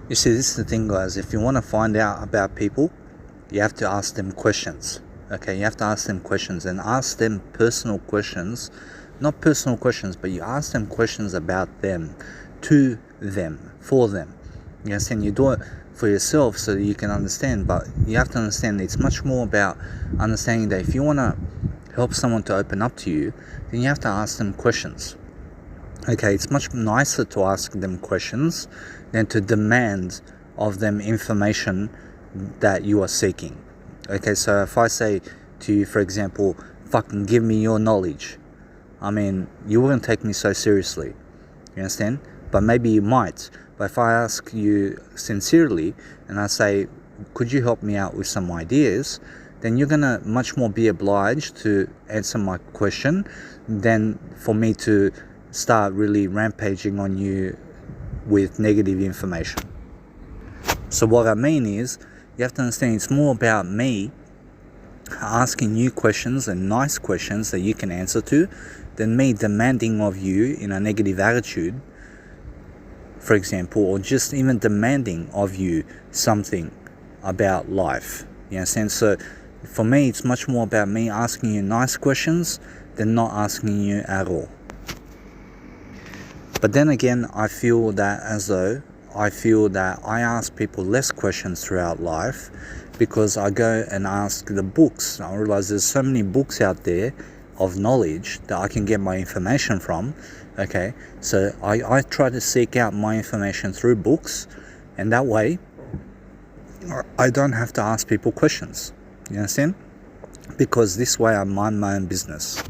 You see, this is the thing, guys. If you want to find out about people, you have to ask them questions. Okay, you have to ask them questions and ask them personal questions. Not personal questions, but you ask them questions about them, to them, for them. You understand? You do it for yourself so that you can understand, but you have to understand it's much more about understanding that if you want to help someone to open up to you, then you have to ask them questions. Okay, it's much nicer to ask them questions than to demand of them information that you are seeking. Okay, so if I say to you, for example, fucking give me your knowledge, I mean, you wouldn't take me so seriously. You understand? But maybe you might. But if I ask you sincerely and I say, could you help me out with some ideas, then you're gonna much more be obliged to answer my question than for me to start really rampaging on you with negative information. So what I mean is, you have to understand it's more about me asking you questions and nice questions that you can answer to than me demanding of you in a negative attitude, for example, or just even demanding of you something about life. You understand? So for me, it's much more about me asking you nice questions than not asking you at all. But then again, I feel that I ask people less questions throughout life because I go and ask the books. I realize there's so many books out there of knowledge that I can get my information from. Okay, so I try to seek out my information through books, and that way I don't have to ask people questions. You understand? Because this way I mind my own business.